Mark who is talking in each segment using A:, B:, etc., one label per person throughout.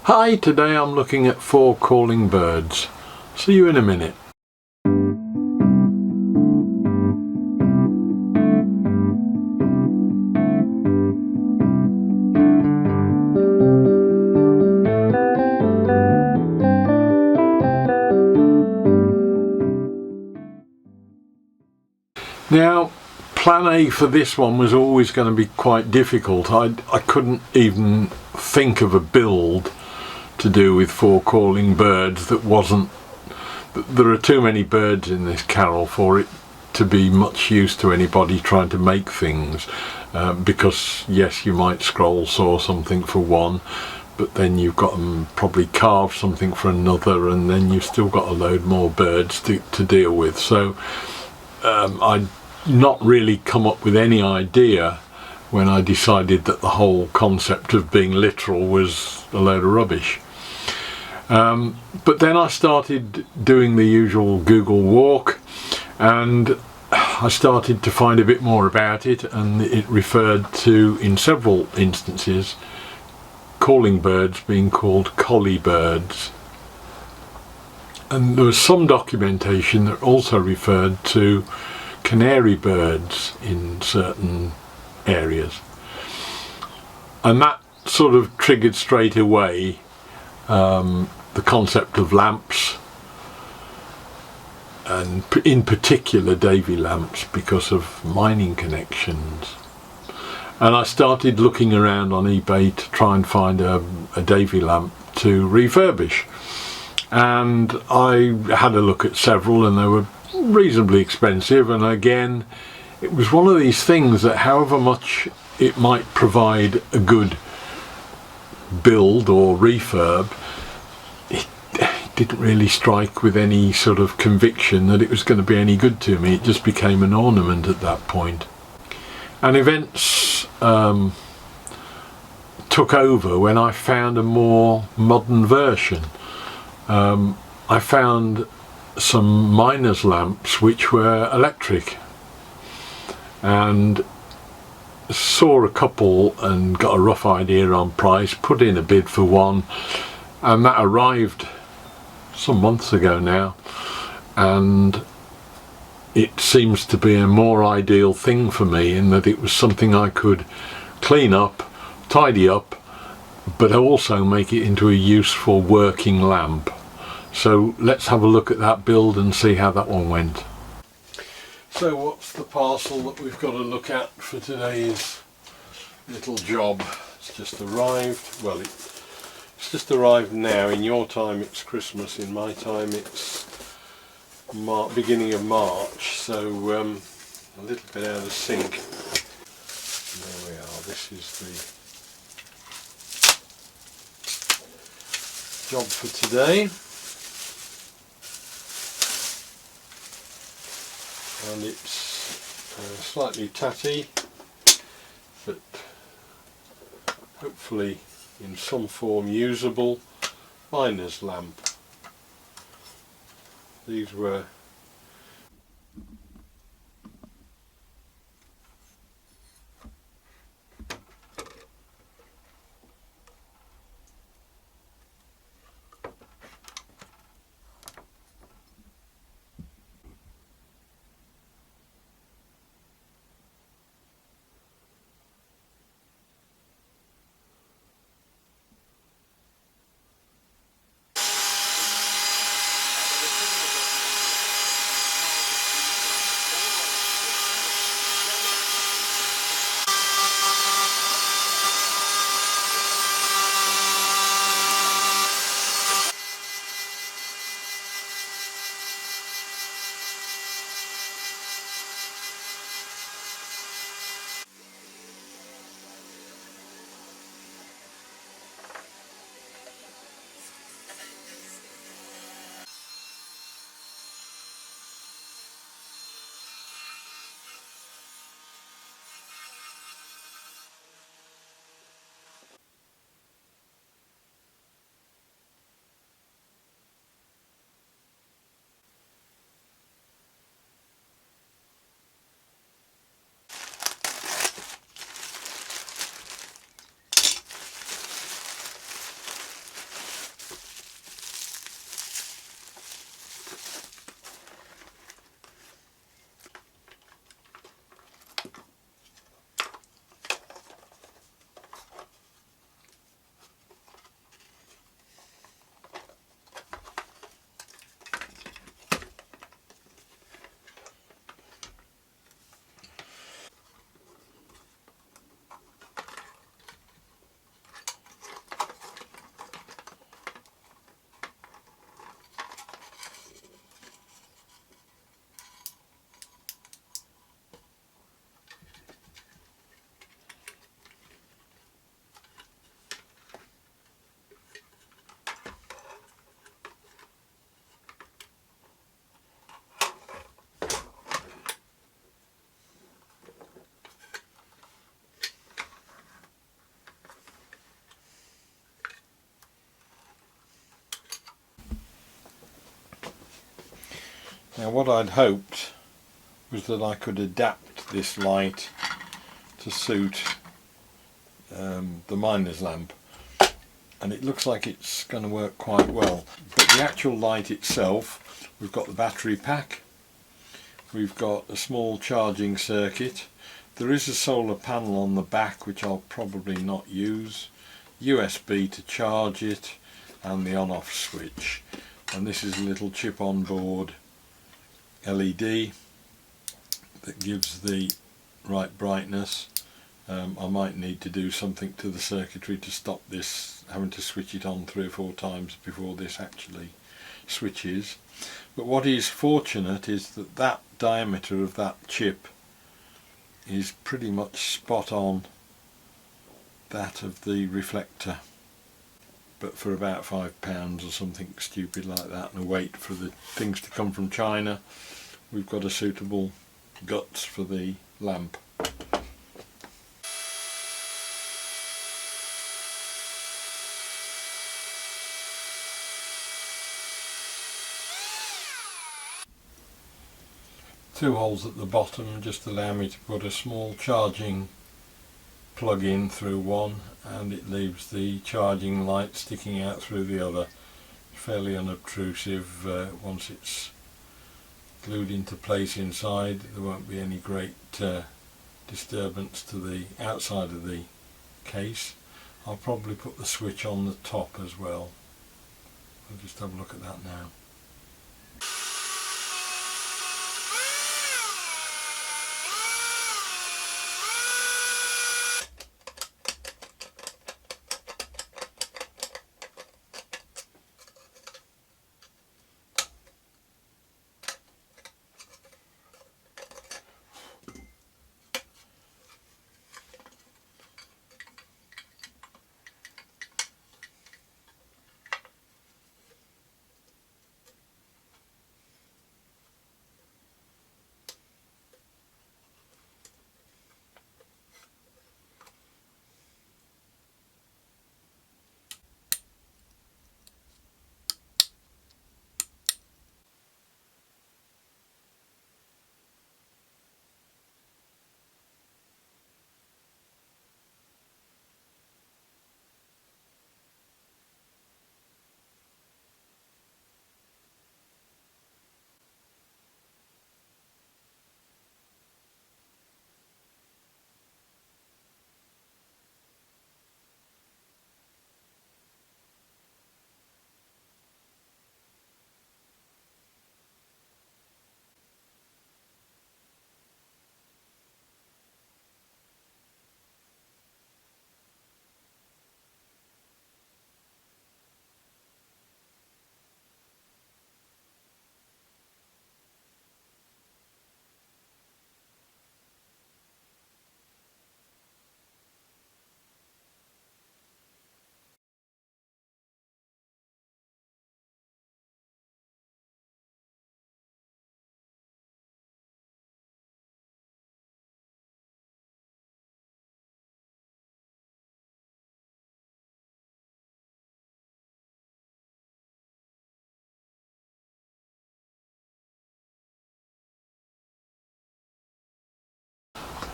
A: Hi, today I'm looking at 4 calling birds. See you in a minute. Now, plan A for this one was always going to be quite difficult. I couldn't even think of a build to do with 4 calling birds that wasn't... There are too many birds in this carol for it to be much use to anybody trying to make things, because yes, you might scroll saw something for one, but then you've got them probably carve something for another, and then you've still got a load more birds to deal with. So I'd not really come up with any idea when I decided that the whole concept of being literal was a load of rubbish. But then I started doing the usual Google walk, and I started to find a bit more about it, and it referred to, in several instances, calling birds being called collie birds. And there was some documentation that also referred to canary birds in certain areas. And that sort of triggered straight away the concept of lamps, and in particular Davy lamps, because of mining connections. And I started looking around on eBay to try and find a Davy lamp to refurbish. And I had a look at several, and they were reasonably expensive. And again, it was one of these things that however much it might provide a good build or refurb, it didn't really strike with any sort of conviction that it was going to be any good to me. It just became an ornament at that point. And events took over when I found a more modern version. I found some miner's lamps which were electric, and saw a couple and got a rough idea on price, put in a bid for one, and that arrived some months ago now, and it seems to be a more ideal thing for me in that it was something I could clean up, tidy up, but also make it into a useful working lamp. So let's have a look at that build and see how that one went. So what's the parcel that we've got to look at for today's little job? It's just arrived. Well, it's just arrived now. In your time it's Christmas, in my time it's beginning of March, so a little bit out of sync. There we are. This is the job for today. And it's slightly tatty, but hopefully in some form usable, miner's lamp. These were Now what I'd hoped was that I could adapt this light to suit the miner's lamp, and it looks like it's going to work quite well. But the actual light itself, we've got the battery pack, we've got a small charging circuit, there is a solar panel on the back which I'll probably not use, USB to charge it, and the on-off switch. And this is a little chip on board LED that gives the right brightness. I might need to do something to the circuitry to stop this having to switch it on 3 or 4 times before this actually switches. But what is fortunate is that that diameter of that chip is pretty much spot on that of the reflector, but for about £5 or something stupid like that, and a wait for the things to come from China, we've got a suitable guts for the lamp. Two holes at the bottom just allow me to put a small charging plug in through one, and it leaves the charging light sticking out through the other. Fairly unobtrusive. Once it's glued into place inside, there won't be any great disturbance to the outside of the case. I'll probably put the switch on the top as well. We'll just have a look at that now.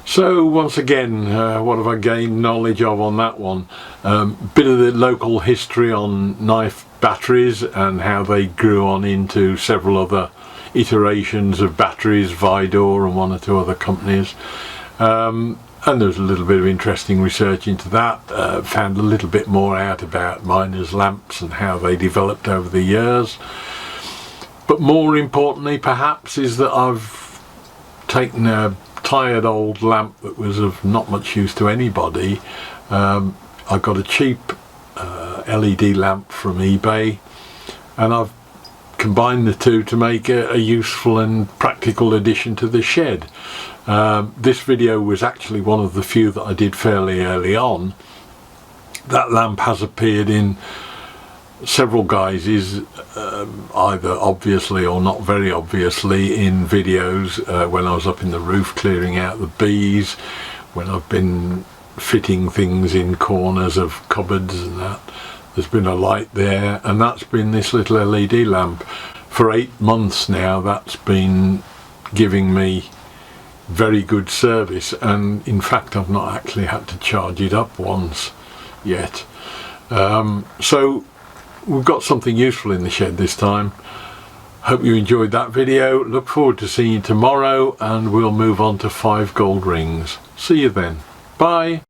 A: So once again, what have I gained knowledge of on that one? Bit of the local history on knife batteries and how they grew on into several other iterations of batteries, Vidor and 1 or 2 other companies. And there's a little bit of interesting research into that. Found a little bit more out about miners' lamps and how they developed over the years. But more importantly perhaps is that I've taken a tired old lamp that was of not much use to anybody. I got a cheap LED lamp from eBay, and I've combined the two to make a useful and practical addition to the shed. This video was actually one of the few that I did fairly early on. That lamp has appeared in several guises, either obviously or not very obviously, in videos when I was up in the roof clearing out the bees, when I've been fitting things in corners of cupboards and that. There's been a light there, and that's been this little LED lamp. for 8 months now that's been giving me very good service, and in fact I've not actually had to charge it up once yet. So we've got something useful in the shed this time. Hope you enjoyed that video. Look forward to seeing you tomorrow, and we'll move on to 5 gold rings. See you then. Bye.